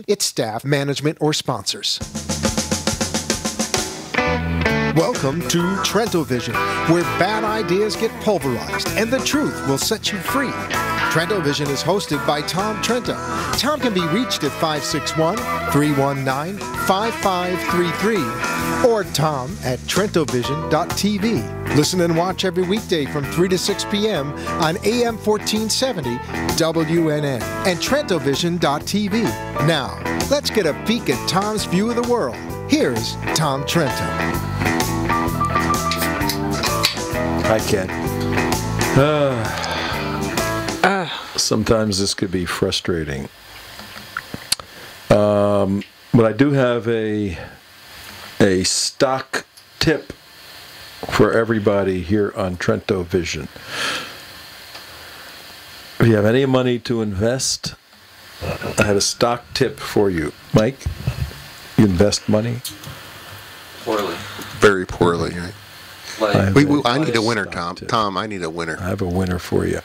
its staff, management, or sponsors. Welcome to Trento Vision, where bad ideas get pulverized and the truth will set you free. Trento Vision is hosted by Tom Trento. Tom can be reached at 561-319-5533 or Tom at trentovision.tv. Listen and watch every weekday from 3 to 6 p.m. on AM 1470 WNN and trentovision.tv. Now, let's get a peek at Tom's view of the world. Here's Tom Trento. Hi, Ken. Sometimes this could be frustrating. But I do have a stock tip for everybody here on Trento Vision. If you have any money to invest, I have a stock tip for you. Mike, you invest money? Poorly. Very poorly. I need a winner, Tom. Tip. Tom, I need a winner. I have a winner for you.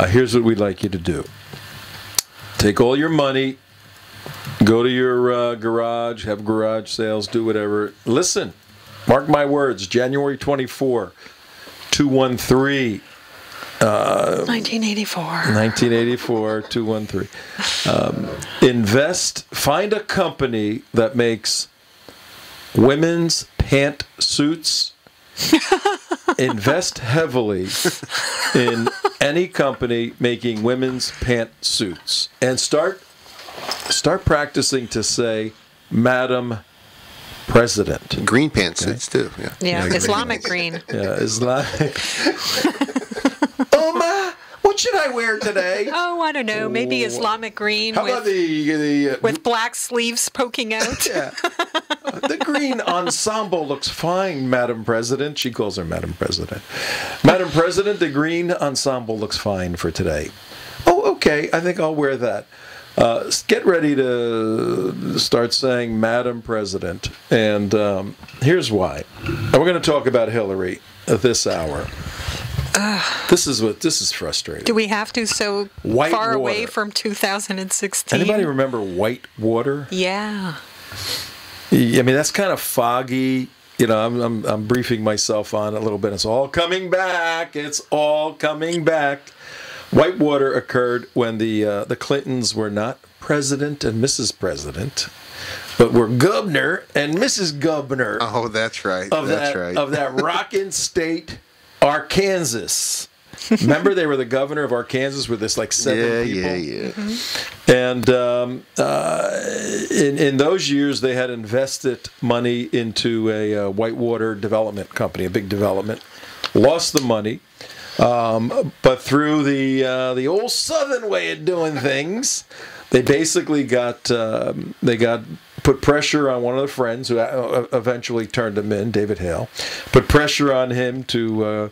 Here's what we'd like you to do. Take all your money, go to your garage, have garage sales, do whatever. Listen, mark my words, January 24, 213. 1984, 213. Invest, find a company that makes women's pant suits. Invest heavily in any company making women's pant suits and start practicing to say Madam President. Green pant suits too. Yeah, Islamic green. Yeah, Islamic. What should I wear today? Oh, I don't know. Maybe Islamic green. How about with black sleeves poking out? Yeah. The green ensemble looks fine, Madam President. She calls her Madam President. Madam President, the green ensemble looks fine for today. Oh, okay. I think I'll wear that. Get ready to start saying Madam President. And here's why. And we're going to talk about Hillary this hour. This is frustrating. Do we have to so White far water. away from 2016? Anybody remember white water? Yeah. I mean, that's kind of foggy. You know, I'm briefing myself on it a little bit. It's all coming back. It's all coming back. Whitewater occurred when the Clintons were not President and Mrs. President, but were Governor and Mrs. Governor. Oh, that's right. Of that rockin' state, Arkansas. Remember, they were the governor of Arkansas with this like 7 people. Yeah. Mm-hmm. And in those years, they had invested money into a whitewater development company, a big development. Lost the money, but through the old Southern way of doing things, they basically got put pressure on one of the friends who eventually turned him in, David Hale, put pressure on him to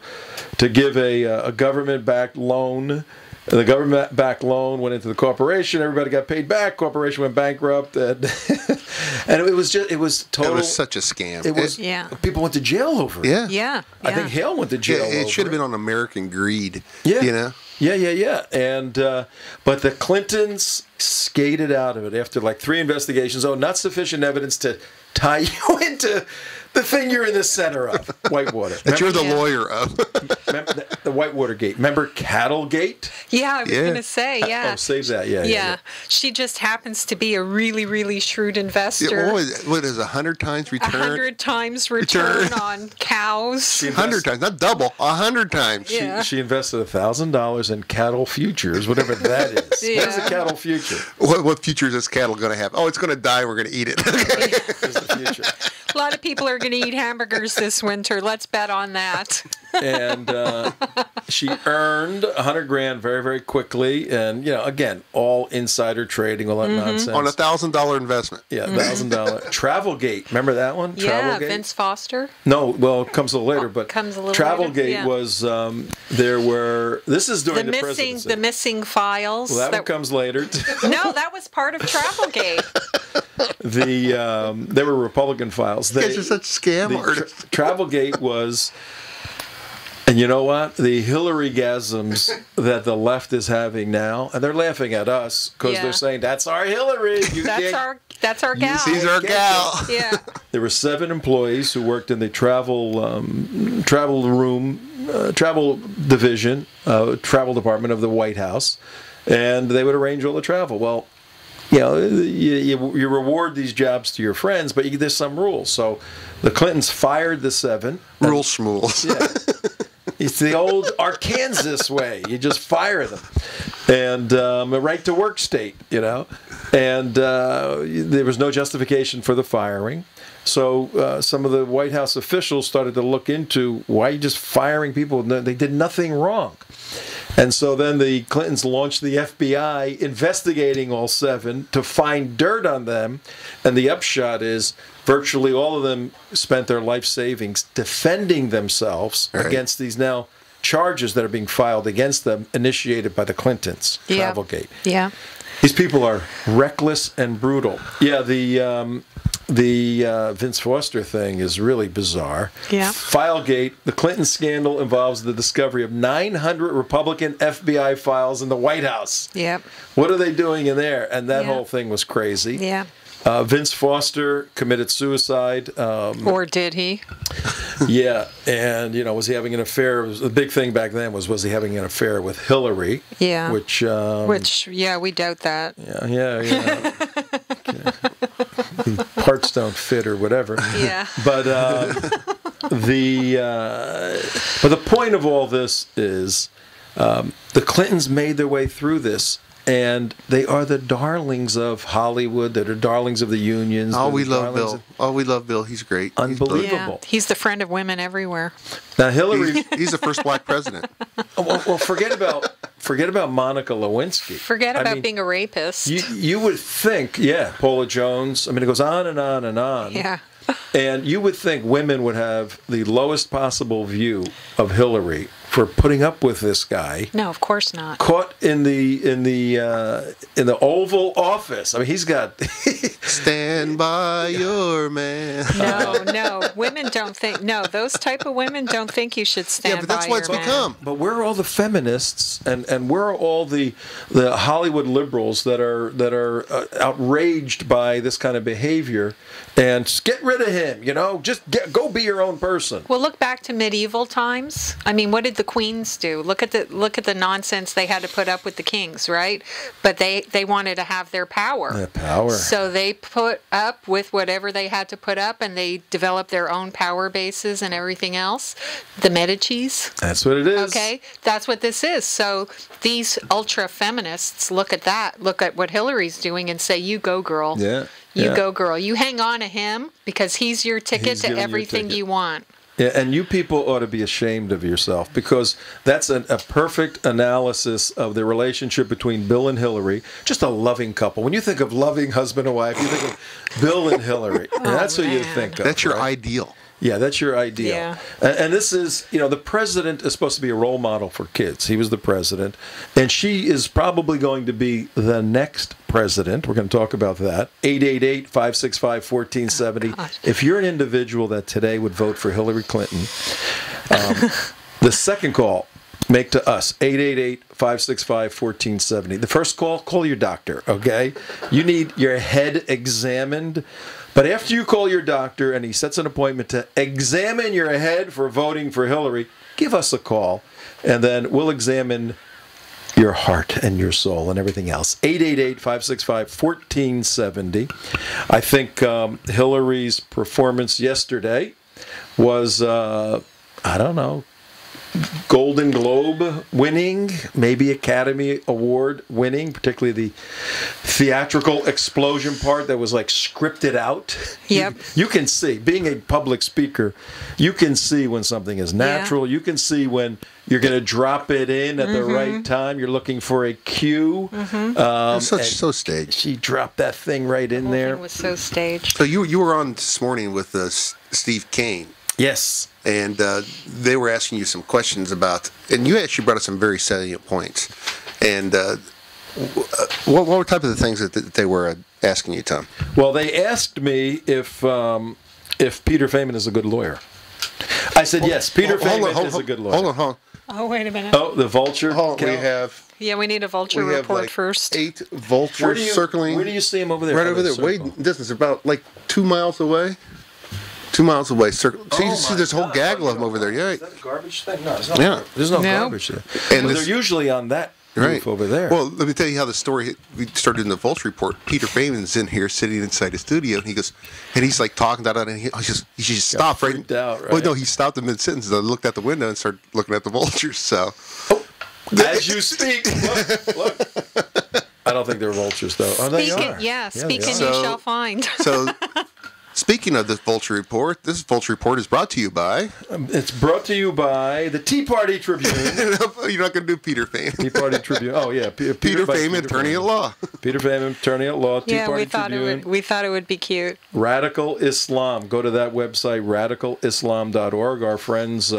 give a government-backed loan. The government-backed loan went into the corporation. Everybody got paid back. Corporation went bankrupt, and it was total. It was such a scam. It was. People went to jail over it. Yeah. I think Hale went to jail. It should have been on American greed. Yeah. You know. Yeah. And but the Clintons skated out of it after like 3 investigations. Oh, not sufficient evidence to tie you into the thing you're in the center of, Whitewater. That you're the lawyer of. Remember the Whitewater Gate. Remember Cattlegate? Yeah, I was going to say, yeah. Oh, save that, yeah. She just happens to be a really, really shrewd investor. What is 100 times return? 100 times return on cows. 100 times, not double, 100 times. Yeah. She invested $1,000 in cattle futures, whatever that is. Yeah. What is a cattle future? What future is this cattle going to have? Oh, it's going to die. We're going to eat it. Is the future. A lot of people are going to eat hamburgers this winter. Let's bet on that. And she earned $100,000 very, very quickly. And, again, all insider trading, all that nonsense. On a $1,000 investment. Yeah, $1,000. Travelgate. Remember that one? Yeah, Travelgate? Vince Foster. No, well, it comes a little later. But comes a little Travelgate later, yeah. was, there were, this is during the presidency. The missing files. Well, that one comes later. No, that was part of Travelgate. There were Republican files. You guys are such scam artists. Travelgate was And you know what? The Hillary-gasms that the left is having now, and they're laughing at us because they're saying, that's our Hillary. That's our gal. She's our gal. Yeah. There were 7 employees who worked in the travel division, travel department of the White House, and they would arrange all the travel. Well, you know, you reward these jobs to your friends, but there's some rules. So the Clintons fired the 7. Rule schmools. Yeah. It's the old Arkansas way. You just fire them. And a right to work state, you know. And there was no justification for the firing. So some of the White House officials started to look into why are you just firing people? They did nothing wrong. And so then the Clintons launched the FBI investigating all 7 to find dirt on them. And the upshot is virtually all of them spent their life savings defending themselves against these now charges that are being filed against them, initiated by the Clintons. Travelgate. Yeah. These people are reckless and brutal. Yeah, the Vince Foster thing is really bizarre. Yeah. Filegate, the Clinton scandal involves the discovery of 900 Republican FBI files in the White House. Yep. What are they doing in there? And that whole thing was crazy. Yeah. Vince Foster committed suicide. Or did he? Yeah, and you know, was he having an affair? The big thing back then was he having an affair with Hillary? Yeah. Which we doubt that. Yeah. Parts don't fit or whatever. Yeah. But the point of all this is the Clintons made their way through this. And they are the darlings of Hollywood. They're the darlings of the unions. Oh, we love Bill. We love Bill. He's great. Unbelievable. Yeah. He's the friend of women everywhere. Now Hillary, he's the first black president. Well, forget about Monica Lewinsky. Forget about being a rapist. You would think, Paula Jones. I mean, it goes on and on and on. Yeah. And you would think women would have the lowest possible view of Hillary for putting up with this guy. No, of course not. Caught in the Oval Office. I mean, he's got. Stand by your man. No, women don't think. No, those type of women don't think you should stand by your man. Yeah, but that's what it's become. But where are all the feminists and where are all the Hollywood liberals that are outraged by this kind of behavior? And just get rid of him. You know, just go be your own person. Well, look back to medieval times. I mean, what did the queens do? Look at the nonsense they had to put up with the kings, right? But they wanted to have their power. Their power. So they put up with whatever they had to put up, and they developed their own power bases and everything else. The Medicis. That's what it is. Okay, that's what this is. So these ultra feminists look at that, look at what Hillary's doing, and say, "You go, girl." Yeah. You go, girl. You hang on to him because he's your ticket to everything you want. Yeah, and you people ought to be ashamed of yourself because that's a perfect analysis of the relationship between Bill and Hillary. Just a loving couple. When you think of loving husband and wife, you think of Bill and Hillary. And that's who you think of. That's your ideal. Yeah, that's your ideal. Yeah. And this is, the president is supposed to be a role model for kids. He was the president. And she is probably going to be the next president. We're going to talk about that. 888-565-1470. Oh, if you're an individual that today would vote for Hillary Clinton, the second call, make to us, 888-565-1470. The first call your doctor, okay? You need your head examined. But after you call your doctor and he sets an appointment to examine your head for voting for Hillary, give us a call, and then we'll examine your heart and your soul and everything else. 888-565-1470. I think Hillary's performance yesterday was, Golden Globe winning, maybe Academy Award winning, particularly the theatrical explosion part that was like scripted out. Yep. You can see, being a public speaker, you can see when something is natural. Yeah. You can see when you're going to drop it in at the right time. You're looking for a cue. So staged. She dropped that thing right in there. It was so staged. So you were on this morning with Steve Kane. Yes. And they were asking you some questions about, and you actually brought up some very salient points. And what were type of the things that they were asking you, Tom? Well, they asked me if Peter Feynman is a good lawyer. I said yes. Peter Feynman is a good lawyer. Hold on. Oh, wait a minute. Oh, the vulture. Hold on. We count. have Yeah, we need a vulture we have report like first. 8 vultures circling. Where do you see him over there? Right over there. Circle. Wait, distance about like 2 miles away. 2 miles away. Circle. See, there's a whole gaggle of them over there. Yeah. Is that a garbage thing? No, it's not. Yeah. There's no No. garbage there. And But this- they're usually on that Right roof over there. Well, let me tell you how the story. We started in the Vulture Report. Peter Feynman's in here, sitting inside the studio, and he goes, and he's like talking about it, and he just stopped right. freaked out, right? Well, no, he stopped in mid sentence. I looked out the window and started looking at the vultures. So, As you speak, look. I don't think they're vultures, though. Oh, they Speak are. it, yeah, they speak and are. you So- shall find. so speaking of this Vulture Report, this Vulture Report is brought to you by. It's brought to you by the Tea Party Tribune. You're not going to do Peter Feynman. Tea Party Tribune. Oh yeah, Peter by Feynman, attorney at law. Peter Feynman, attorney at law. Tea Yeah, Party we thought Tribune. we thought it would be cute. Radical Islam. Go to that website, radicalislam.org. Our friends,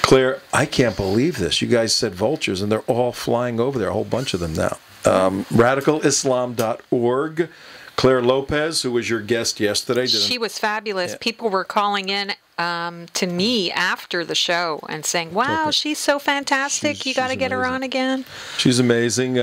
Claire, I can't believe this. You guys said vultures, and they're all flying over there, a whole bunch of them now. Radicalislam.org. Claire Lopez, who was your guest yesterday. She was fabulous. Yeah. People were calling in to me after the show and saying, "Wow, she's so fantastic! You got to she's get her amazing. on again." She's amazing.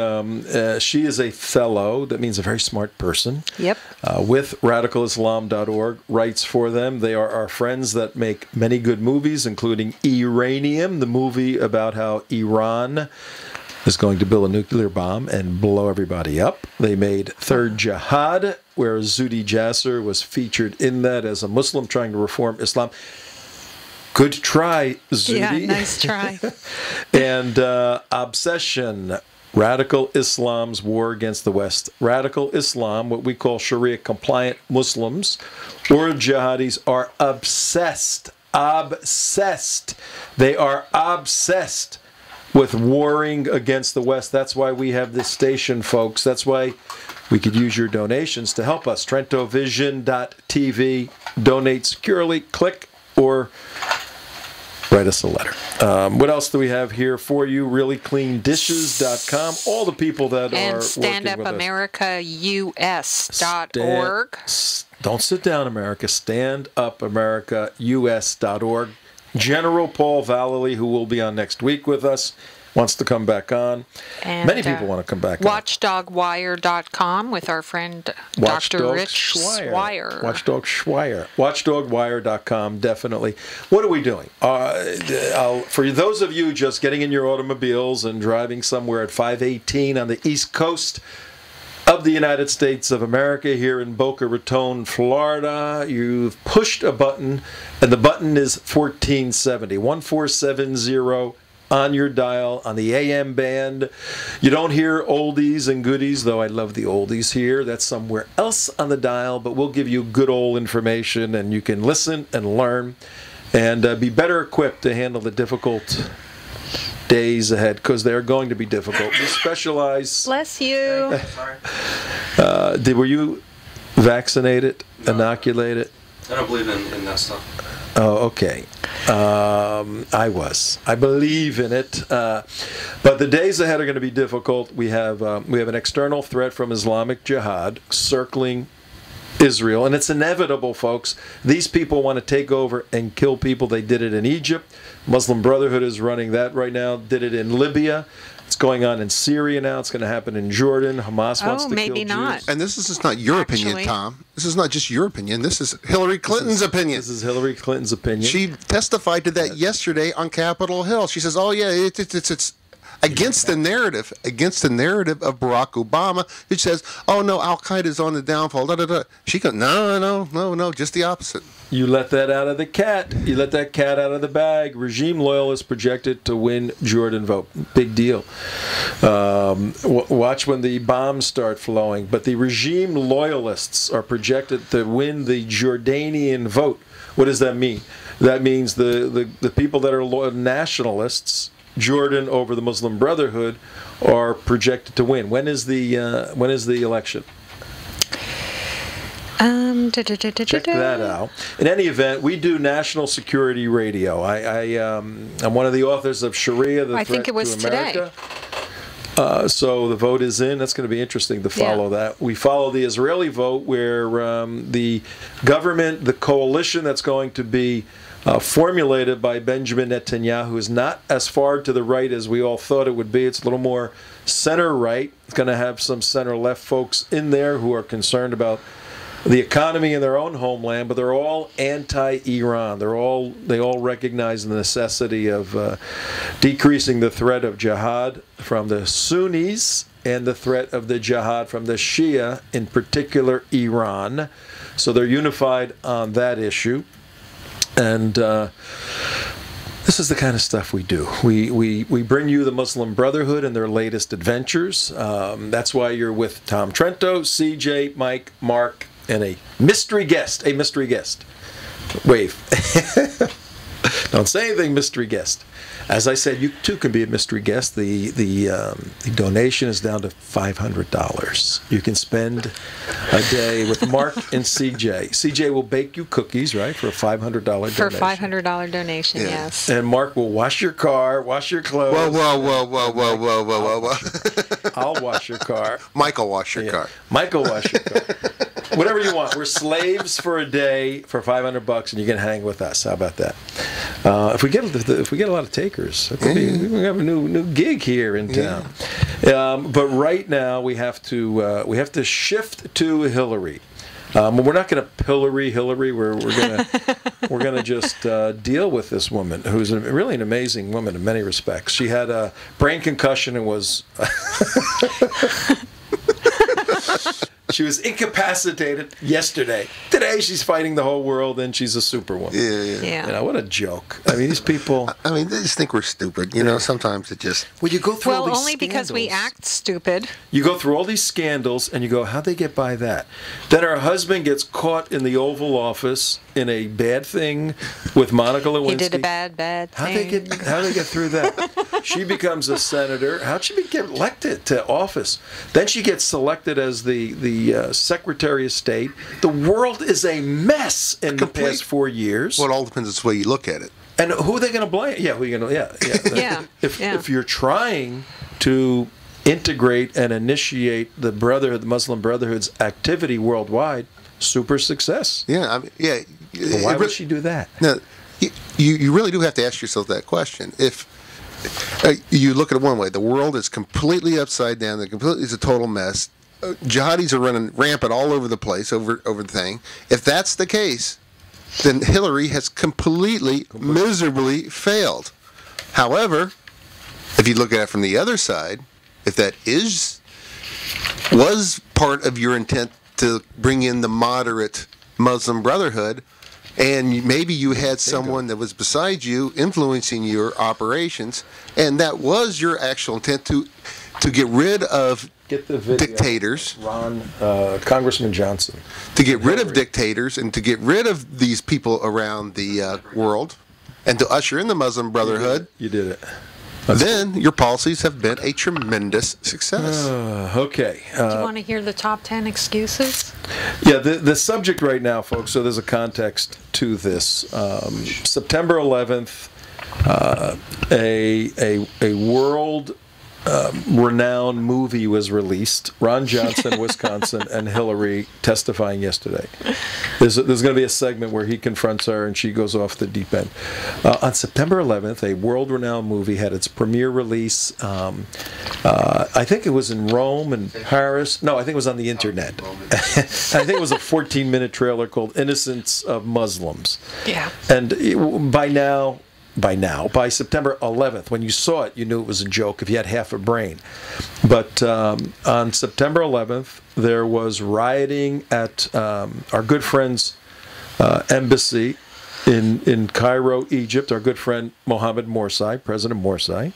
She is a fellow. That means a very smart person. Yep. With radicalislam.org, writes for them. They are our friends that make many good movies, including Iranium, the movie about how Iran is going to build a nuclear bomb and blow everybody up. They made Third Jihad, where Zuhdi Jasser was featured in that as a Muslim trying to reform Islam. Good try, Zuhdi. Yeah, nice try. And Obsession, Radical Islam's War Against the West. Radical Islam, what we call Sharia-compliant Muslims or jihadis, are obsessed. They are obsessed with warring against the West. That's why we have this station, folks. That's why we could use your donations to help us. TrentoVision.tv. Donate securely. Click or write us a letter. What else do we have here for you? ReallyCleanDishes.com. All the people that And are working with us. StandUpAmericaUS.org. Don't sit down, America. StandUpAmericaUS.org. General Paul Vallely, who will be on next week with us, wants to come back on. And, Many people want to come back on. WatchdogWire.com with our friend Dr. Rich Swire. Watchdog Schweier. WatchdogWire.com, definitely. What are we doing? For those of you just getting in your automobiles and driving somewhere at 518 on the East Coast of the United States of America, here in Boca Raton, Florida, you've pushed a button, and the button is 1470, 1470 on your dial, on the AM band. You don't hear oldies and goodies, though I love the oldies here. That's somewhere else on the dial, but we'll give you good old information, and you can listen and learn and be better equipped to handle the difficult days ahead, because they're going to be difficult. We specialize. Bless you. Sorry. Were you vaccinated, inoculated? I don't believe in that stuff. Oh, okay. I was. I believe in it. But the days ahead are going to be difficult. We have an external threat from Islamic Jihad circling Israel, and it's inevitable, folks. These people want to take over and kill people. They did it in Egypt. Muslim Brotherhood is running that right now. Did it in Libya. It's going on in Syria now. It's going to happen in Jordan. Hamas wants to kill maybe Jews. not. And this is just not your opinion, Actually. Tom. This is not just your opinion. This is Hillary Clinton's opinion. This is Hillary Clinton's opinion. She testified to that yesterday on Capitol Hill. She says, "Oh yeah, it's against the narrative of Barack Obama." It says, "Oh no, Al Qaeda's on the downfall." Da, da, da. She goes, "No, just the opposite." You let that out of the cat. You let that cat out of the bag. Regime loyalists projected to win Jordan vote. Big deal. Watch when the bombs start flowing. But the regime loyalists are projected to win the Jordanian vote. What does that mean? That means the people that are nationalists, Jordan over the Muslim Brotherhood, are projected to win. When is the election? Check that out. In any event, we do national security radio. I'm one of the authors of Sharia, the I Threat think it was to America. So the vote is in. That's going to be interesting to follow that. We follow the Israeli vote, where the government, the coalition that's going to be formulated by Benjamin Netanyahu, who is not as far to the right as we all thought it would be. It's a little more center-right. It's going to have some center-left folks in there who are concerned about the economy in their own homeland, but they're all anti-Iran. They all recognize the necessity of decreasing the threat of jihad from the Sunnis and the threat of the jihad from the Shia, in particular Iran. So they're unified on that issue. And this is the kind of stuff we do. We bring you the Muslim Brotherhood and their latest adventures. That's why you're with Tom Trento, CJ, Mike, Mark, and a mystery guest. Wave. Don't say anything, mystery guest. As I said, you too can be a mystery guest. The donation is down to $500. You can spend a day with Mark and CJ. CJ will bake you cookies, right, for a $500 donation. For a $500 donation, yes. And Mark will wash your car, wash your clothes. Whoa. I'll wash your car. Michael wash your car. Michael wash your car. Whatever you want. We're slaves for a day for $500, and you can hang with us. How about that? If we get a lot of takers, we have a new gig here in town. But right now we have to shift to Hillary. We're not going to pillory Hillary. We're gonna just deal with this woman, who's really an amazing woman in many respects. She had a brain concussion and was. She was incapacitated yesterday. Today she's fighting the whole world, and she's a superwoman. Yeah. You know, what a joke. I mean, these people. I mean, they just think we're stupid. You know, sometimes it just. Well, you go through all these only because we act stupid. You go through all these scandals, and you go, how'd they get by that? Then her husband gets caught in the Oval Office in a bad thing with Monica Lewinsky. He did a bad thing. How'd they get through that? She becomes a senator. How'd she get elected to office? Then she gets selected as the Secretary of State. The world is a mess in the past 4 years. Well, it all depends on the way you look at it. And who are they going to blame? Yeah, who are you going to? Yeah. If you're trying to integrate and initiate the Muslim Brotherhood's activity worldwide, super success. Yeah, I mean, yeah. Well, why would she do that? Now, you really do have to ask yourself that question. If you look at it one way, the world is completely upside down. It's a total mess. Jihadis are running rampant all over the place over the thing. If that's the case, then Hillary has completely, miserably failed. However, if you look at it from the other side, if that was part of your intent to bring in the moderate Muslim Brotherhood, and maybe you had someone that was beside you influencing your operations, and that was your actual intent to get rid of dictators. Congressman Johnson. To get rid of dictators and to get rid of these people around the world and to usher in the Muslim Brotherhood. You did it. Then your policies have been a tremendous success. Okay. Do you want to hear the top 10 excuses? Yeah, the subject right now, folks, so there's a context to this. September 11th, a world renowned movie was released. Ron Johnson, Wisconsin, and Hillary testifying yesterday. There's going to be a segment where he confronts her and she goes off the deep end. On September 11th, a world renowned movie had its premiere release. I think it was in Rome and Paris. No, I think it was on the internet. I think it was a 14-minute trailer called Innocence of Muslims. Yeah. And by September 11th, when you saw it, you knew it was a joke if you had half a brain. But on September 11th, there was rioting at our good friend's embassy in Cairo, Egypt. Our good friend Mohammed Morsi, President Morsi.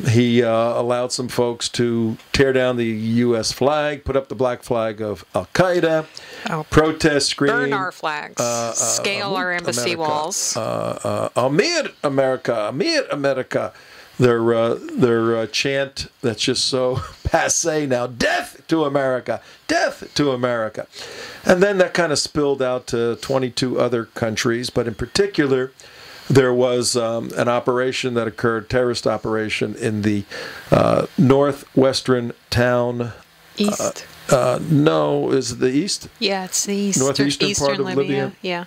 He allowed some folks to tear down the U.S. flag, put up the black flag of Al-Qaeda, protest, screaming, burn our flags, scale our embassy walls. Amir America, Amir America. Their chant that's just so passé now, death to America, death to America. And then that kind of spilled out to 22 other countries, but in particular, there was an operation that occurred, terrorist operation in the northwestern town. East. No, is it the east? Yeah, it's the east. Northeastern part of Libya. Yeah.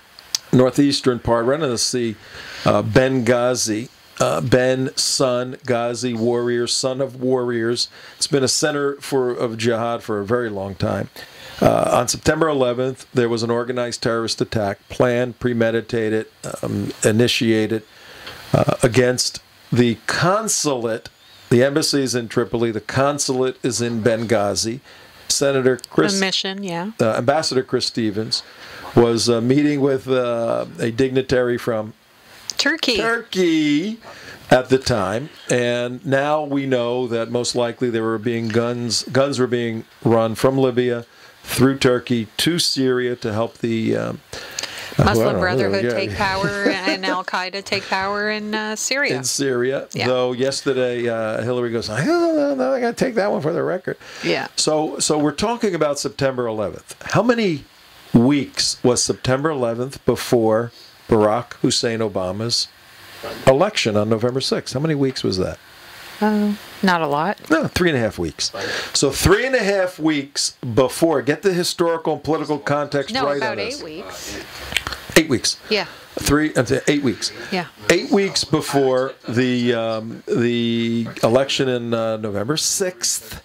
northeastern part, right on the sea, Benghazi. Ben, son, Ghazi, warrior, son of warriors. It's been a center of jihad for a very long time. On September 11th, there was an organized terrorist attack, planned, premeditated, initiated against the consulate. The embassy is in Tripoli. The consulate is in Benghazi. Senator Chris, Ambassador Chris Stevens was meeting with a dignitary from Turkey at the time, and now we know that most likely there were guns were being run from Libya through Turkey to Syria to help the Muslim Brotherhood take power and Al Qaeda take power in Syria. In Syria, though yesterday Hillary goes, I got to take that one for the record. Yeah. So we're talking about September 11th. How many weeks was September 11th before Barack Hussein Obama's election on November 6th? How many weeks was that? Not a lot. No, 3.5 weeks. So 3.5 weeks before. Get the historical and political context right on this. No, about 8 weeks. 8 weeks. Yeah. 8 weeks. Yeah. 8 weeks before the election in November 6th.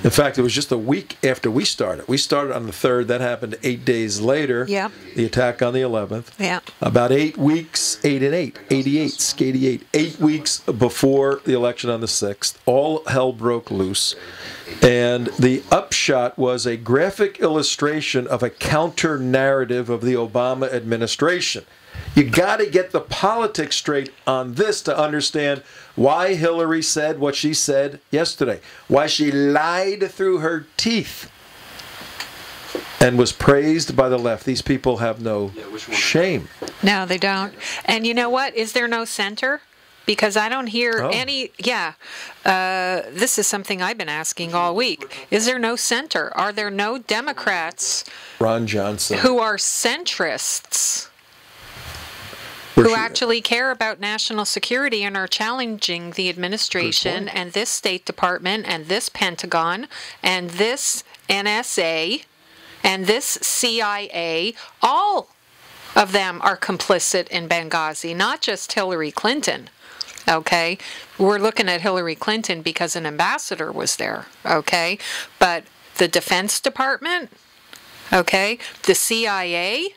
In fact, it was just a week after we started. We started on the 3rd. That happened 8 days later. Yeah. The attack on the 11th. Yeah. About 8 weeks, 8 and 8, 88, 8 weeks before the election on the 6th, all hell broke loose. And the upshot was a graphic illustration of a counter-narrative of the Obama administration. You got to get the politics straight on this to understand why Hillary said what she said yesterday, why she lied through her teeth and was praised by the left. These people have no shame. No, they don't. And you know what? Is there no center? Because I don't hear any, this is something I've been asking all week. Is there no center? Are there no Democrats Ron Johnson, who are centrists, who actually care about national security and are challenging the administration and this State Department and this Pentagon and this NSA and this CIA? All of them are complicit in Benghazi, not just Hillary Clinton. Okay, we're looking at Hillary Clinton because an ambassador was there. Okay, but the Defense Department, okay, the CIA,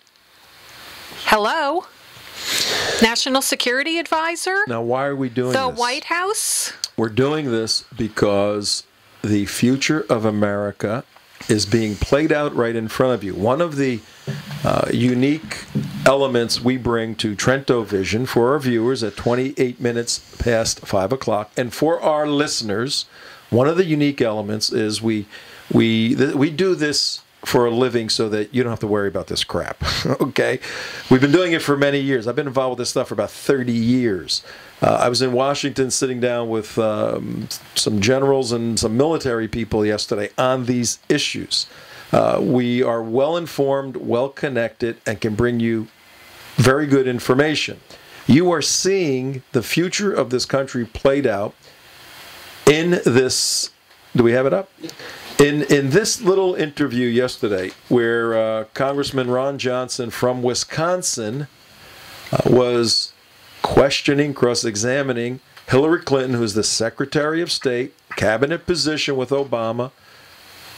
hello, National Security Advisor. Now, why are we doing this? The White House. We're doing this because the future of America is being played out right in front of you. One of the unique elements we bring to Trento Vision for our viewers at 28 minutes past 5 o'clock, and for our listeners, one of the unique elements is we do this for a living so that you don't have to worry about this crap. Okay? We've been doing it for many years. I've been involved with this stuff for about 30 years. I was in Washington sitting down with some generals and some military people yesterday on these issues. We are well informed, well connected, and can bring you very good information. You are seeing the future of this country played out in this. Do we have it up? In this little interview yesterday, where Congressman Ron Johnson from Wisconsin was questioning, cross-examining Hillary Clinton, who's the Secretary of State, cabinet position with Obama,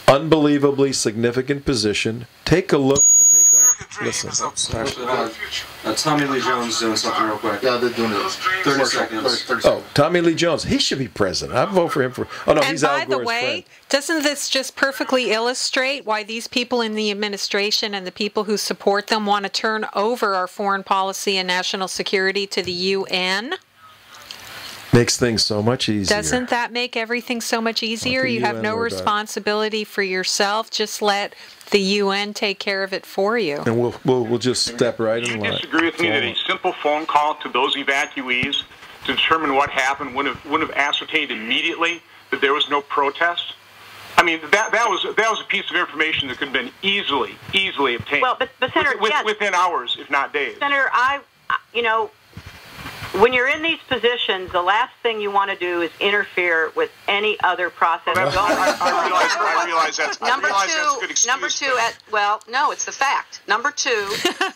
unbelievably significant position. Take a look and take a listen. Tommy Lee Jones doing something real quick. Yeah, they're doing it. 30 seconds. Oh, Tommy Lee Jones. He should be president. I'd vote for him for. Oh no, he's Al Gore's friend. And by the way, doesn't this just perfectly illustrate why these people in the administration and the people who support them want to turn over our foreign policy and national security to the UN? Makes things so much easier. Doesn't that make everything so much easier? You have no responsibility for yourself. Just let the UN take care of it for you. And we'll just step right in line. You disagree with me that a simple phone call to those evacuees to determine what happened wouldn't have ascertained immediately that there was no protest? I mean, that was a piece of information that could have been easily obtained. Well, but Senator, within hours, if not days. Senator, when you're in these positions, the last thing you want to do is interfere with any other process. I realize that's a good excuse. Number two, no, it's the fact. Number two,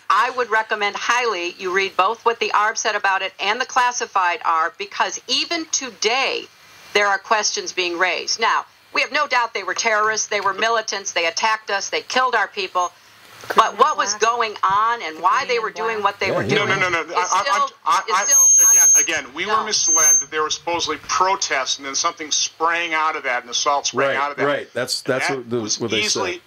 I would recommend highly you read both what the ARB said about it and the classified ARB, because even today there are questions being raised. Now, we have no doubt they were terrorists, they were militants, they attacked us, they killed our people. But what was going on and why they were doing what they were doing? No. Again, we were misled that there were supposedly protests and then something sprang out of that, and assault sprang out of that. Right. That's what they said. Easily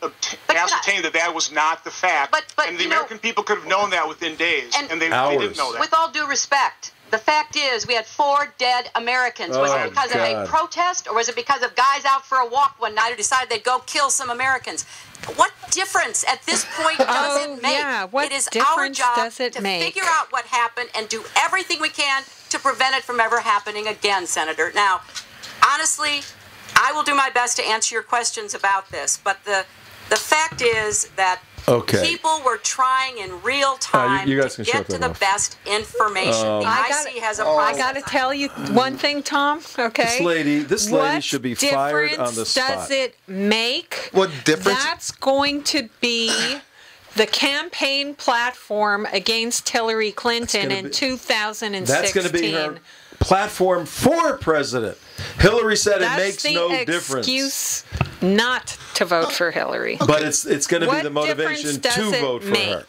ascertained that was not the fact, and the American people could have known that within days, and they didn't know that. With all due respect, the fact is we had 4 dead Americans. Was it because of a protest, or was it because of guys out for a walk one night who decided they'd go kill some Americans? What difference at this point does it make? What it is difference our job does it to make? figure out what happened and do everything we can to prevent it from ever happening again, Senator. Now, honestly, I will do my best to answer your questions about this, but the fact is that people were trying in real time you guys to can get to the best information. The IC has a problem. I got to tell you one thing, Tom, okay? This lady should be fired on the spot. What difference does it make? What difference? That's going to be the campaign platform against Hillary Clinton in 2016. That's going to be her platform for president. Hillary said it makes no difference. That's the excuse not to vote for Hillary. But it's going to be the motivation to vote for her.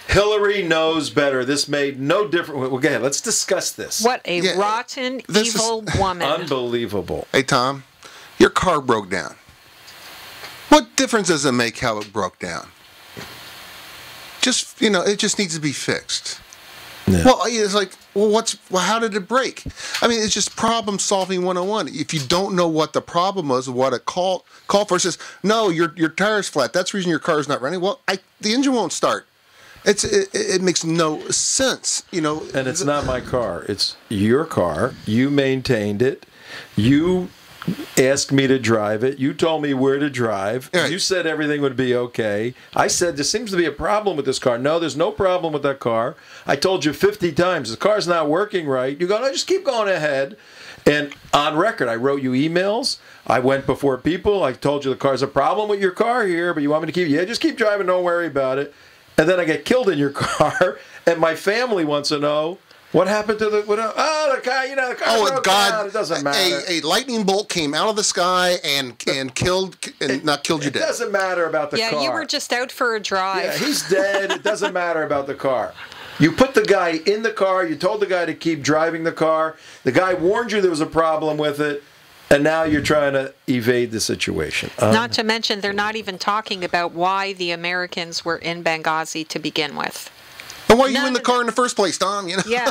Hillary knows better. This made no difference. Okay, let's discuss this. What a rotten, evil woman. Unbelievable. Hey, Tom, your car broke down. What difference does it make how it broke down? Just, it just needs to be fixed. Yeah. Well, it's like, how did it break? I mean, it's just problem solving 101. If you don't know what the problem was, what a call for says, no, your tire's flat. That's the reason your car's not running. Well, the engine won't start. It makes no sense, And it's not my car. It's your car. You maintained it. You asked me to drive it. You told me where to drive. Right. You said everything would be okay. I said, there seems to be a problem with this car. No, there's no problem with that car. I told you 50 times, the car's not working right. You go, no, just keep going ahead. And on record, I wrote you emails. I went before people. I told you the car's a problem with your car here, but you want me to just keep driving. Don't worry about it. And then I get killed in your car, and my family wants to know, what happened to the car? The car broke down. It doesn't matter. A lightning bolt came out of the sky and killed you dead. It doesn't matter about the car. Yeah, you were just out for a drive. Yeah, he's dead. It doesn't matter about the car. You put the guy in the car. You told the guy to keep driving the car. The guy warned you there was a problem with it. And now you're trying to evade the situation. Not to mention, they're not even talking about why the Americans were in Benghazi to begin with. And why are you in the car in the first place, Tom? Yeah.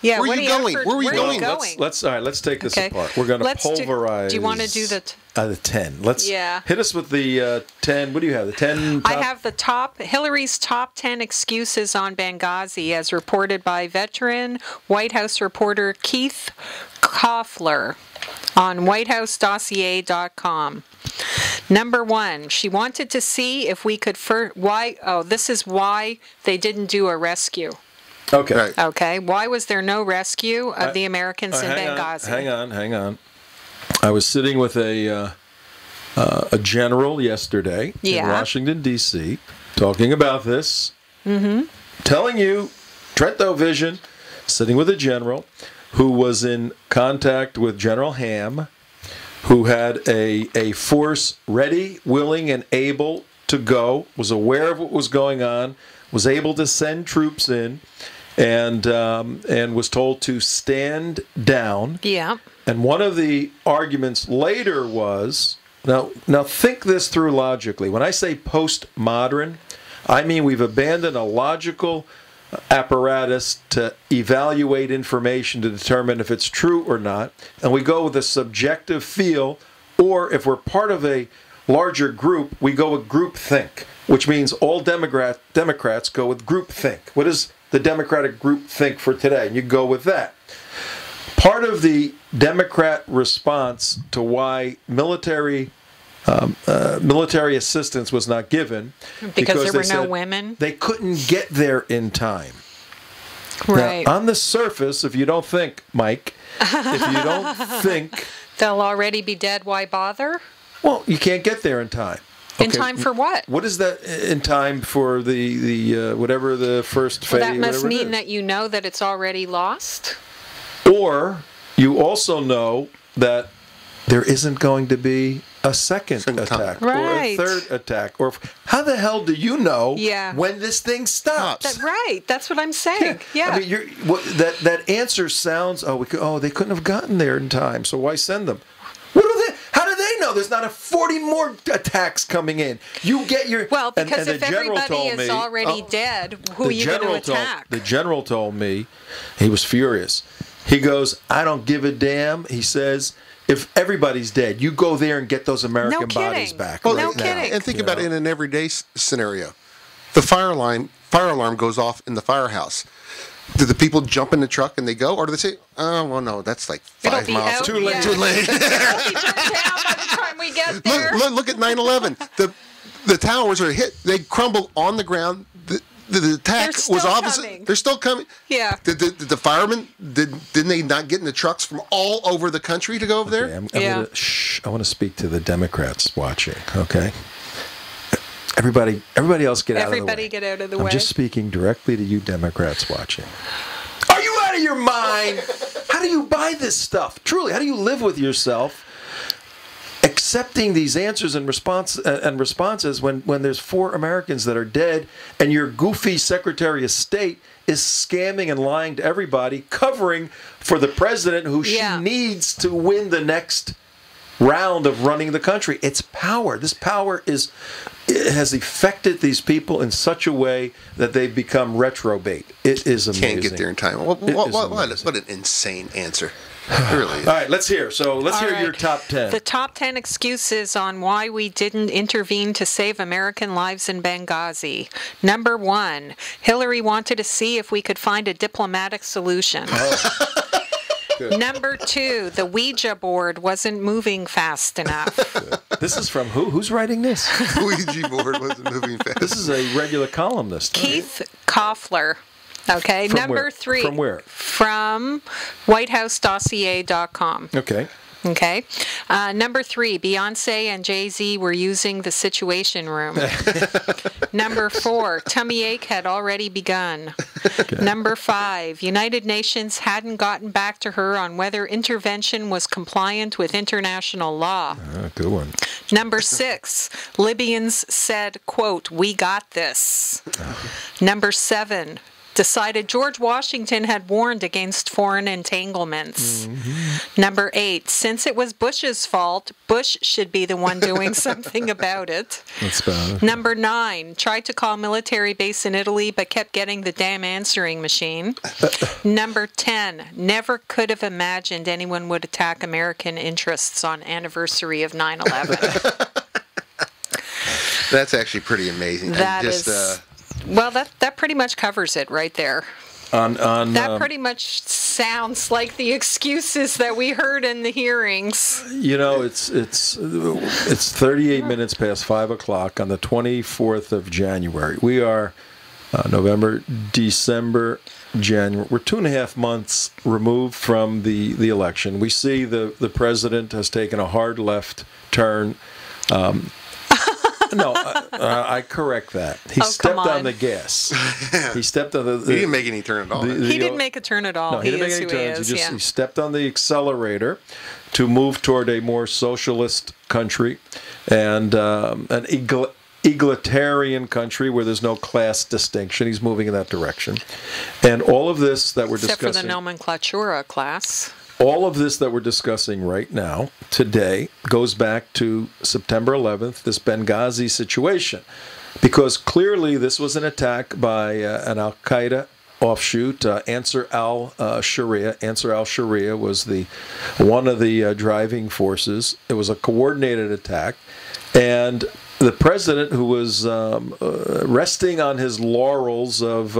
Where are you going? Where are you going? Let's take this apart. We're going to pulverize. Do you want to do the 10? Let's hit us with the 10. What do you have? The 10. I have Hillary's top 10 excuses on Benghazi, as reported by veteran White House reporter Keith Koffler on WhiteHouseDossier.com. Number 1, she wanted to see if we could this is why they didn't do a rescue. Okay. Right. Okay. Why was there no rescue of the Americans in Benghazi? Hang on. I was sitting with a general yesterday in Washington, D.C., talking about this, telling you, Trento Vision, sitting with a general who was in contact with General Ham, who had a force ready, willing, and able to go, was aware of what was going on, was able to send troops in, and was told to stand down. Yeah. And one of the arguments later was, now think this through logically. When I say postmodern, I mean we've abandoned a logical apparatus to evaluate information to determine if it's true or not, and we go with a subjective feel, or if we're part of a larger group, we go with groupthink, which means all Democrats go with groupthink. What does the Democratic group think for today? And you go with that. Part of the Democrat response to why military assistance was not given because there were no women. They couldn't get there in time. Right. Now, on the surface, if you don't think, Mike, if you don't think... They'll already be dead, why bother? Well, you can't get there in time. In time for what? What is that in time for the whatever the first phase? Well, that must mean that you know that it's already lost. Or you also know that there isn't going to be a second attack or a third attack. Or how the hell do you know when this thing stops? That's what I'm saying. Yeah. I mean, that answer sounds, they couldn't have gotten there in time, so why send them? How do they know there's not 40 more attacks coming in? You get your... Well, because if everybody is already dead, who are you going to attack? The general told me, he was furious. He goes, I don't give a damn. He says, if everybody's dead, you go there and get those American bodies back. Well, no kidding. And think about it in an everyday scenario. The fire alarm goes off in the firehouse. Do the people jump in the truck and they go, or do they say, "Oh, well, no, that's like 5 miles too late"? Too late. It'll be turned down by the time we get there. Look at 9/11. The towers are hit. They crumble on the ground. The attack was obviously. They're still coming. Yeah. Did the firemen didn't they not get in the trucks from all over the country to go over there? I want to speak to the Democrats watching. Okay. Everybody else get out of the way. Everybody get out of the way. I'm just speaking directly to you Democrats watching. Are you out of your mind? How do you buy this stuff? Truly, how do you live with yourself accepting these answers and responses when there's 4 Americans that are dead and your goofy Secretary of State is scamming and lying to everybody, covering for the president who she needs to win the next round of running the country? It's power. This power has affected these people in such a way that they've become retrobate. It is amazing. Can't get there in time. What an insane answer. It really is. All right, let's hear. So let's hear your top 10. The top 10 excuses on why we didn't intervene to save American lives in Benghazi. Number 1, Hillary wanted to see if we could find a diplomatic solution. Number 2, the Ouija board wasn't moving fast enough. This is from who? Who's writing this? Ouija board wasn't moving fast. This is a regular columnist. Keith Koffler. Okay. From Number where? 3. From where? From WhiteHouseDossier.com. Okay. Okay. Number 3, Beyonce and Jay-Z were using the Situation Room. Number 4, tummy ache had already begun. Okay. Number 5, United Nations hadn't gotten back to her on whether intervention was compliant with international law. Good one. Number 6, Libyans said, quote, "We got this." Number 7, decided George Washington had warned against foreign entanglements. Number 8, since it was Bush's fault, Bush should be the one doing something about it. That's bad. Number 9, tried to call military base in Italy but kept getting the damn answering machine. Number 10, never could have imagined anyone would attack American interests on anniversary of 9/11. That's actually pretty amazing. Well, that pretty much covers it right there. That pretty much sounds like the excuses that we heard in the hearings. You know, it's 38 minutes past 5 o'clock on the 24th of January. We are November, December, January. We're 2.5 months removed from the election. We see the president has taken a hard left turn. No, I correct that. He stepped on the gas. He stepped on the. He didn't make any turn at all. He didn't make a turn at all. No, he didn't make any turns. He stepped on the accelerator to move toward a more socialist country and an egalitarian country where there's no class distinction. He's moving in that direction, and all of this that we're discussing. Except for the nomenclatura class. All of this that we're discussing right now, today, goes back to September 11th, this Benghazi situation. Because clearly this was an attack by an al-Qaeda offshoot, Ansar al-Sharia. Ansar al-Sharia was one of the driving forces. It was a coordinated attack. And the president, who was resting on his laurels of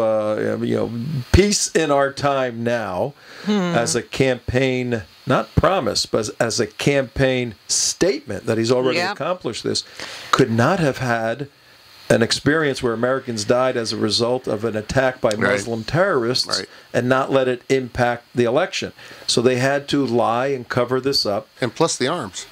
peace in our time now, as a campaign, not promise, but as a campaign statement that he's already accomplished this, could not have had an experience where Americans died as a result of an attack by Muslim terrorists and not let it impact the election. So they had to lie and cover this up. And plus the arms.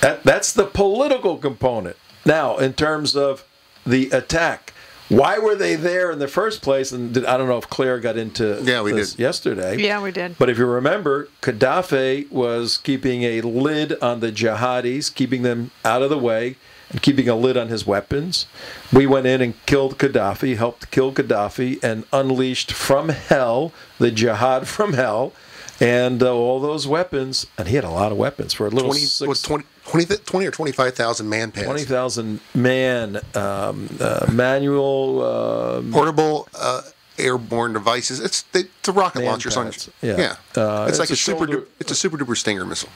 That's the political component. Now, in terms of the attack, why were they there in the first place? And I don't know if Claire got into this yesterday. Yeah, we did. But if you remember, Gaddafi was keeping a lid on the jihadis, keeping them out of the way, and keeping a lid on his weapons. We went in and killed Gaddafi, helped kill Gaddafi, and unleashed from hell, the jihad from hell, and all those weapons. And he had a lot of weapons for a little 20 or 25,000 man pads. 20,000 man manual portable airborne devices. It's the rocket launchers on it. Yeah. It's like a super duper Stinger missile.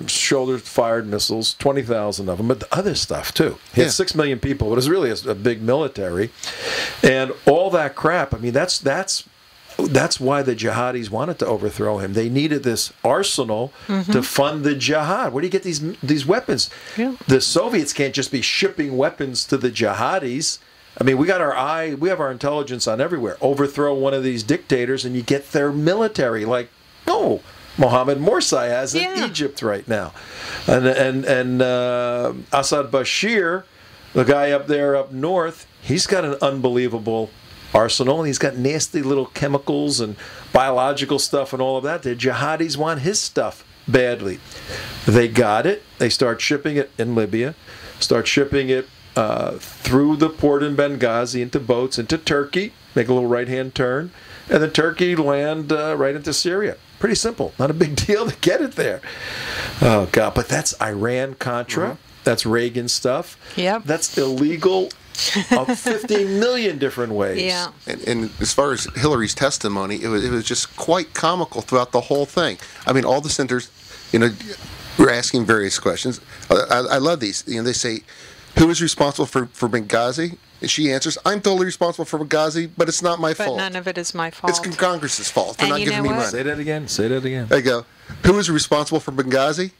Shoulder fired missiles, 20,000 of them, but the other stuff too. He had 6 million people. It was really a big military, and all that crap. I mean, that's why the jihadis wanted to overthrow him. They needed this arsenal to fund the jihad. Where do you get these weapons? Yeah. The Soviets can't just be shipping weapons to the jihadis. I mean, we have our intelligence on everywhere. Overthrow one of these dictators and you get their military. Like, no, Mohammed Morsi has in Egypt right now. And Assad Bashir, the guy up there up north, he's got an unbelievable arsenal, and he's got nasty little chemicals and biological stuff and all of that. The jihadis want his stuff badly. They got it. They start shipping it in Libya, start shipping it through the port in Benghazi into boats into Turkey, make a little right-hand turn, and then Turkey land right into Syria. Pretty simple. Not a big deal to get it there. Oh, God. But that's Iran-Contra. That's Reagan stuff. Yep. That's illegal of 50 million different ways. Yeah. And as far as Hillary's testimony, it was just quite comical throughout the whole thing. I mean, all the senators, were asking various questions. I love these. They say, who is responsible for Benghazi? And she answers, I'm totally responsible for Benghazi, but it's not my fault. But none of it is my fault. It's Congress's fault. They're not giving me money. Say that again. Say that again. They go, who is responsible for Benghazi?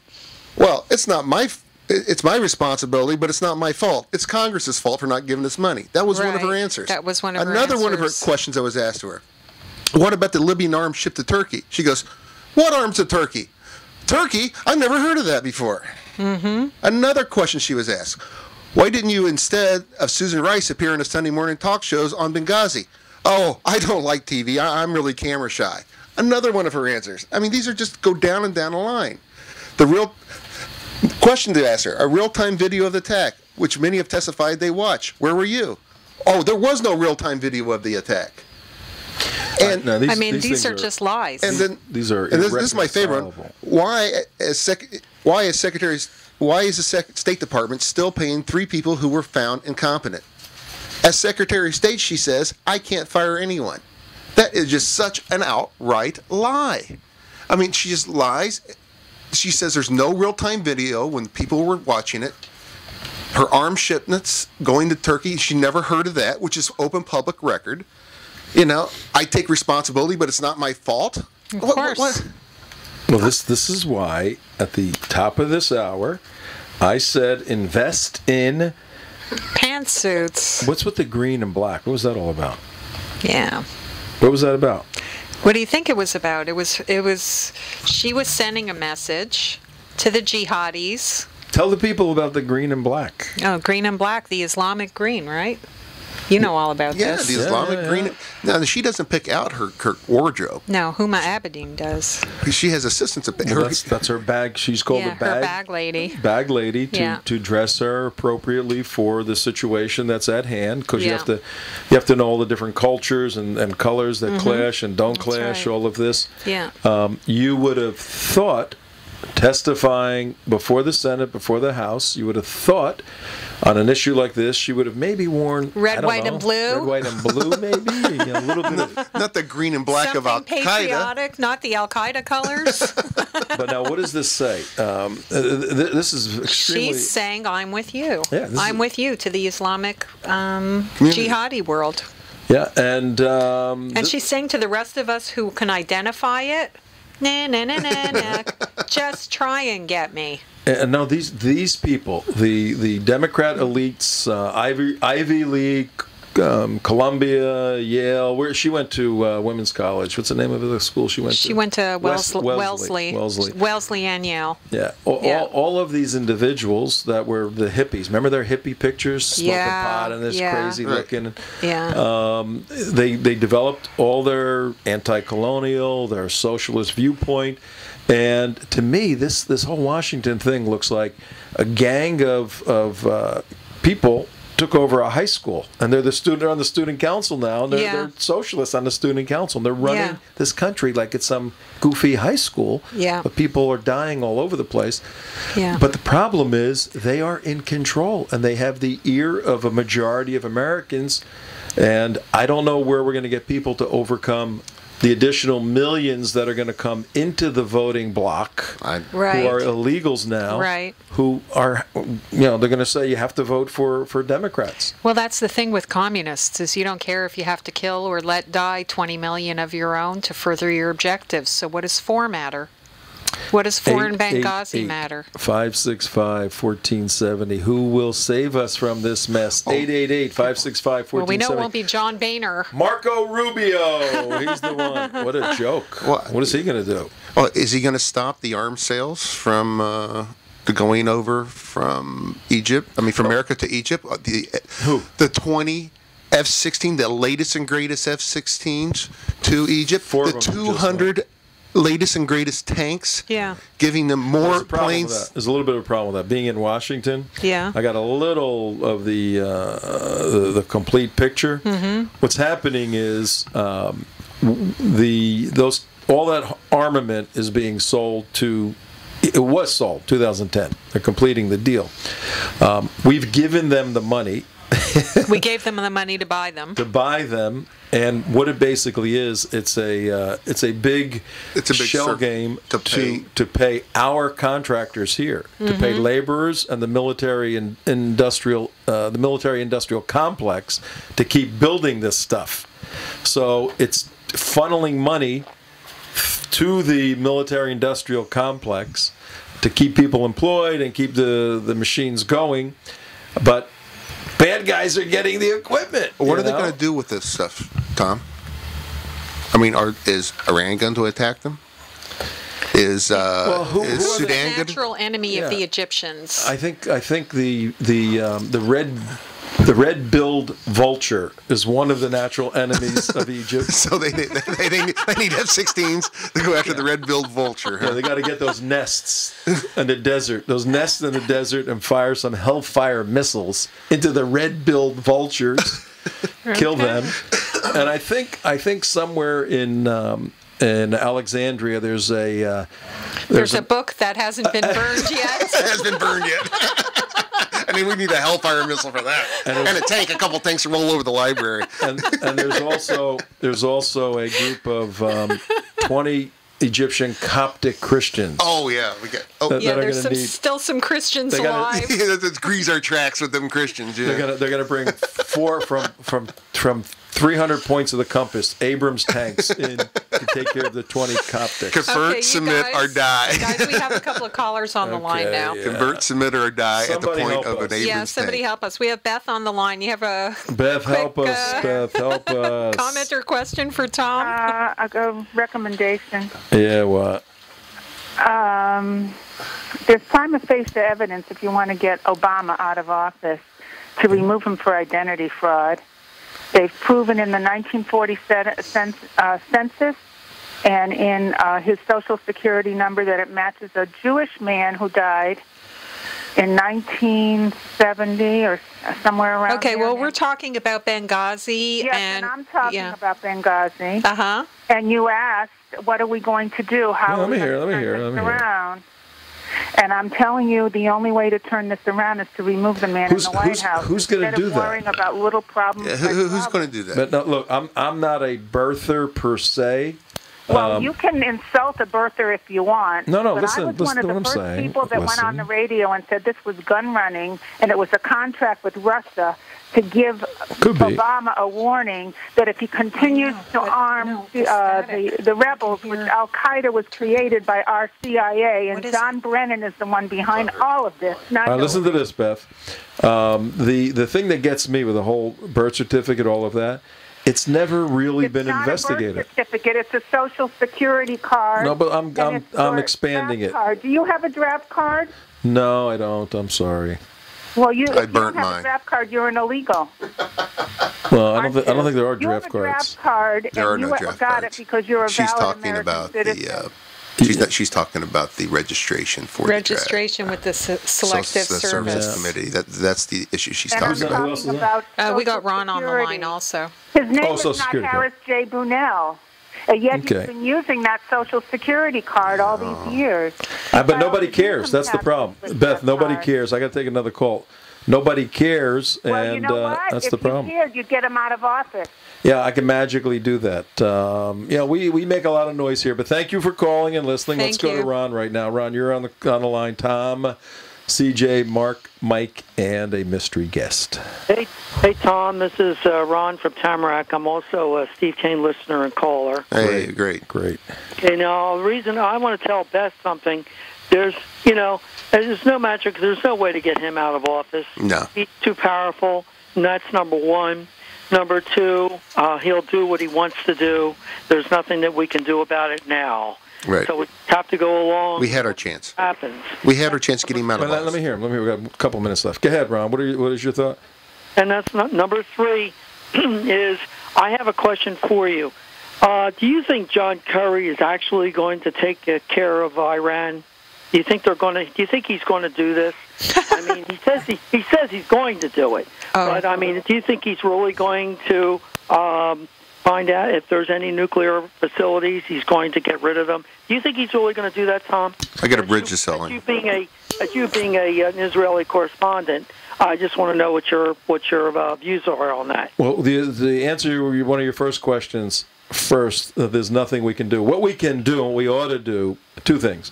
Well, it's my responsibility, but it's not my fault. It's Congress's fault for not giving us money. That was one of her answers. That was one of her answers. Another one of her questions I was asked to her. What about the Libyan arms shipped to Turkey? She goes, what arms to Turkey? Turkey? I've never heard of that before. Another question she was asked. Why didn't you, instead of Susan Rice, appear in the Sunday morning talk shows on Benghazi? Oh, I don't like TV. I'm really camera shy. Another one of her answers. I mean, these are just go down and down the line. The real question to ask her, a real-time video of the attack, which many have testified they watch. Where were you? Oh, there was no real-time video of the attack. And these are just lies. And then these are this is my favorite one. Why is the State Department still paying 3 people who were found incompetent? As Secretary of State, she says, I can't fire anyone. That is just such an outright lie. I mean, she just lies. She says there's no real-time video when people were watching it. Her arms shipments going to Turkey, she never heard of that, which is open public record. I take responsibility, but it's not my fault. Of course. What? Well, this is why at the top of this hour, I said invest in pantsuits. What's with the green and black? What was that all about? Yeah. What was that about? What do you think it was about? It was she was sending a message to the jihadis. Tell the people about the green and black. Oh, green and black, the Islamic green, right? You know all about this. Yeah, the Islamic green. Now, she doesn't pick out her wardrobe. No, Huma Abedin does. She has assistants. That's her bag. She's called the her bag lady. Bag lady to dress her appropriately for the situation that's at hand, because you have to know all the different cultures and colors that clash and don't clash. Right. All of this. Yeah. You would have thought, testifying before the Senate, before the House, you would have thought on an issue like this, she would have maybe worn red, white, and blue. Red, white, and blue, maybe. A little bit of not the green and black of Al Qaeda. Patriotic, not the Al Qaeda colors. But now, what does this say? This is extremely. She's saying, "I'm with you. Yeah, I'm with you to the Islamic jihadi world." Yeah, and she's saying to the rest of us who can identify it, nah. Just try and get me. And no, these people, the Democrat elites, Ivy League, Columbia, Yale. Where she went to women's college. What's the name of the school she went to? She went to Wellesley. Wellesley and Yale. Yeah. All of these individuals that were the hippies. Remember their hippie pictures, smoking pot and this crazy looking. Yeah. They developed all their anti-colonial, their socialist viewpoint, and to me, this whole Washington thing looks like a gang of people took over a high school, and they're on the student council now, and they're socialists on the student council, and they're running this country like it's some goofy high school. Yeah. But people are dying all over the place. Yeah. But the problem is they are in control, and they have the ear of a majority of Americans, and I don't know where we're going to get people to overcome the additional millions that are going to come into the voting block, who are illegals now, who are, they're going to say you have to vote for Democrats. Well, that's the thing with communists, is you don't care if you have to kill or let die 20 million of your own to further your objectives. So what does 4 matter? What does 4 in Benghazi matter? 565-1470. Who will save us from this mess? 888-565-1470. Well, we know it won't be John Boehner. Marco Rubio. He's the one. What a joke. What is he going to do? Well, is he going to stop the arms sales from going over from Egypt? I mean, from America to Egypt? The 20 F-16, the latest and greatest F-16s to Egypt. The 200 latest and greatest tanks, giving them more planes. There's a little bit of a problem with that. Being in Washington, I got a little of the complete picture. What's happening is all that armament is being sold to. It was sold 2010. They're completing the deal. We've given them the money. We gave them the money to buy them. And what it basically is, it's a big shell game to pay our contractors here, to pay laborers and the military industrial complex to keep building this stuff. So it's funneling money to the military industrial complex to keep people employed and keep the machines going, but bad guys are getting the equipment. What are they going to do with this stuff, Tom? I mean, is Iran going to attack them? Is Sudan going to? The natural enemy of the Egyptians. I think the red-billed vulture is one of the natural enemies of Egypt. So they need F-16s to go after the red-billed vulture. Huh? Yeah, they got to get those nests in the desert, and fire some hellfire missiles into the red-billed vultures, kill them. And I think somewhere in Alexandria there's a book that hasn't been burned yet. It hasn't been burned yet. I mean, we need a hellfire missile for that, and a tank, a couple tanks to roll over the library. And there's also a group of 20 Egyptian Coptic Christians. Oh yeah, there's still some Christians alive. Let's grease our tracks with them Christians. Yeah. They're gonna bring 4 from 300 points of the compass, Abrams tanks in to take care of the 20 Coptics. Convert, submit, or die. Guys, we have a couple of callers on the line now. Yeah. Convert, submit, or die somebody at the point of an Abrams tank. Somebody help us. We have Beth on the line. You have a Beth, help us. Beth, help us. Comment or question for Tom? A recommendation. Yeah, what? There's prima facie evidence if you want to get Obama out of office to remove him for identity fraud. They've proven in the 1940 census and in his Social Security number that it matches a Jewish man who died in 1970 or somewhere around there. Okay, well, we're talking about Benghazi. Yes, and I'm talking about Benghazi. Uh-huh. And you asked, what are we going to do? How let me hear. around? And I'm telling you, the only way to turn this around is to remove the man in the White House. Who's going to do that? Instead of worrying about little problems. Yeah, who's going to do that? But no, look, I'm not a birther per se. Well, you can insult a birther if you want. No, but listen. I was one of the first people that went on the radio and said this was gun running, and it was a contract with Russia to give Could be. Obama a warning that if he continues to arm the rebels, which Al-Qaeda was created by our CIA, and John Brennan is the one behind all of this. Not All right, listen to this, Beth. The thing that gets me with the whole birth certificate, all of that, it's never really been investigated. It's not a birth certificate. It's a Social Security card. No, but I'm expanding it. Card. Do you have a draft card? No, I don't. I'm sorry. Well, if you burnt don't have mine. a draft card, you're an illegal. Well, I don't think there are draft You have a cards. draft card, There are and no you draft got cards. it because you're a She's valid talking American about citizen. She's talking about the registration for Registration with the selective the service. committee. That's the issue she's And I'm talking about. talking about We got Social Ron on the Security. line also. His name Social is not Security card. Harris J. Bunnell. Yet Okay. he's been using that Social Security card all these years. But nobody cares. That's the problem. Beth, nobody cares. I got to take another call. Nobody cares, Well, and you know what? that's if the problem. you cared, you'd get him out of office. Yeah, I can magically do that. We make a lot of noise here, but thank you for calling and listening. Let's Thank go you. to Ron right now. Ron, you're on the line. Tom, CJ, Mark, Mike, and a mystery guest. Hey, Tom. This is Ron from Tamarack. I'm also a Steve Kane listener and caller. Hey, great. Okay, now the reason I want to tell Beth something, there's no magic. There's no way to get him out of office. No. He's too powerful, and that's number one. Number two, he'll do what he wants to do. There's nothing that we can do about it now. Right. So we have to go along. We had our chance. Happens. We had our chance to get him out of Let office. me hear him. We got a couple minutes left. Go ahead, Ron. What is your thought? And that's number three is I have a question for you. Do you think John Kerry is actually going to take care of Iran? Do you think they're going to? Do you think he's going to do this? I mean, he says he's going to do it. But I mean, do you think he's really going to find out if there's any nuclear facilities? He's going to get rid of them. Do you think he's really going to do that, Tom? I got a bridge to sell As him. you being an Israeli correspondent, I just want to know what your views are on that. Well, the answer to one of your first questions first, there's nothing we can do. What we can do, and we ought to do, two things.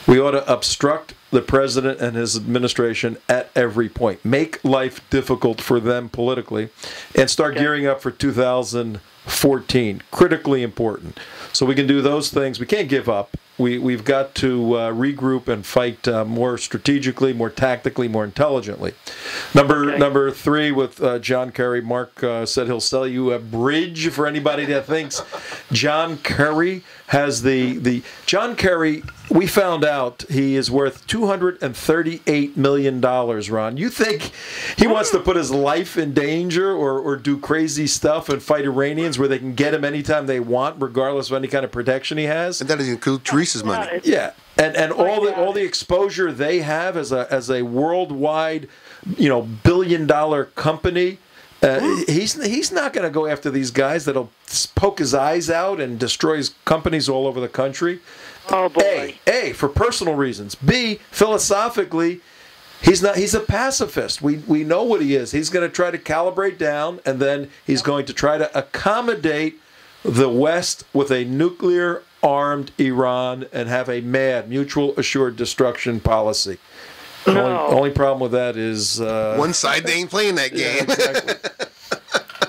We ought to obstruct the president and his administration at every point. Make life difficult for them politically, and start gearing up for 2014. Critically important. So we can do those things. We can't give up. We've got to regroup and fight more strategically, more tactically, more intelligently. Number three with John Kerry. Mark said he'll sell you a bridge for anybody that thinks John Kerry has the John Kerry. We found out he is worth $238 million, Ron. You think he wants to put his life in danger or do crazy stuff and fight Iranians where they can get him anytime they want, regardless of any kind of protection he has? And that doesn't include Teresa's money. Yeah, and all the exposure they have as a worldwide, billion-dollar company. He's not going to go after these guys that'll poke his eyes out and destroy his companies all over the country. Oh boy! A, for personal reasons. B, philosophically, he's a pacifist. We know what he is. He's going to try to calibrate down, and then he's going to try to accommodate the West with a nuclear-armed Iran and have a mad, mutual assured destruction policy. No. Only problem with that is... one side, they ain't playing that game. Yeah, exactly.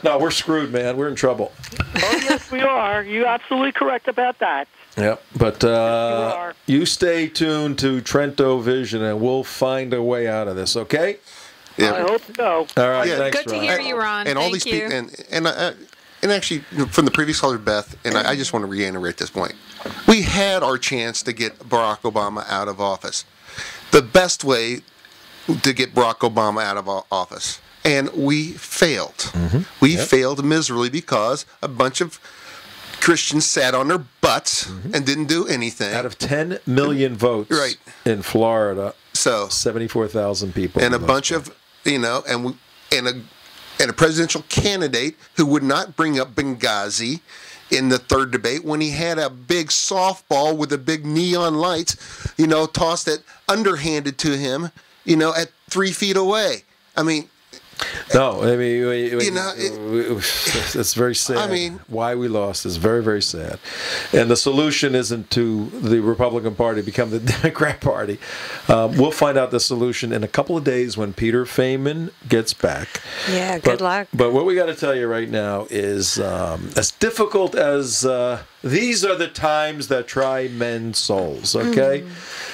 No, we're screwed, man. We're in trouble. Oh, yes, we are. You're absolutely correct about that. Yep, but you stay tuned to Trento Vision, and we'll find a way out of this, okay? Yeah. I hope so. All right, Yeah. thanks, Good to Ron. hear you, Ron. And all Thank these you. people, and actually, from the previous caller, Beth, and I just want to reiterate this point. We had our chance to get Barack Obama out of office. The best way to get Barack Obama out of office. And we failed. Mm-hmm. We failed miserably because a bunch of Christians sat on their butts and didn't do anything. Out of 10 million votes in Florida, so 74,000 people. And a bunch of, and a presidential candidate who would not bring up Benghazi in the third debate when he had a big softball with the big neon lights, tossed it underhanded to him, at 3 feet away. I mean, No, I mean, it's very sad. I mean, why we lost is very, very sad. And the solution isn't to the Republican Party become the Democrat Party. We'll find out the solution in a couple of days when Peter Feynman gets back. Yeah, good luck. But what we got to tell you right now is as difficult as these are the times that try men's souls, okay?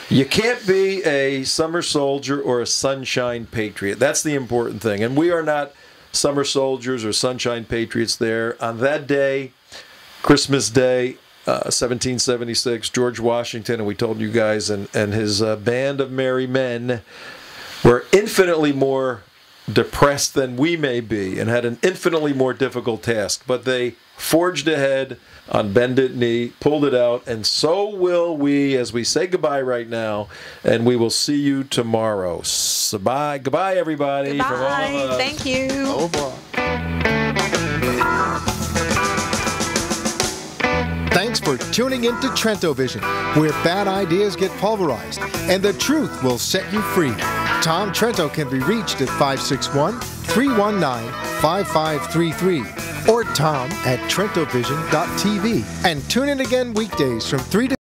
You can't be a summer soldier or a sunshine patriot. That's the important thing. And we are not summer soldiers or sunshine patriots there. On that day, Christmas Day, 1776, George Washington, and we told you guys, and his band of merry men were infinitely more depressed than we may be and had an infinitely more difficult task. But they forged ahead on bended knee, pulled it out, and so will we as we say goodbye right now, and we will see you tomorrow. So bye. Goodbye, everybody. Goodbye. From all of us. Thank you. Au revoir. Thanks for tuning in to Trento Vision, where bad ideas get pulverized and the truth will set you free. Tom Trento can be reached at 561-319-5533 or tom@trentovision.tv. And tune in again weekdays from 3 to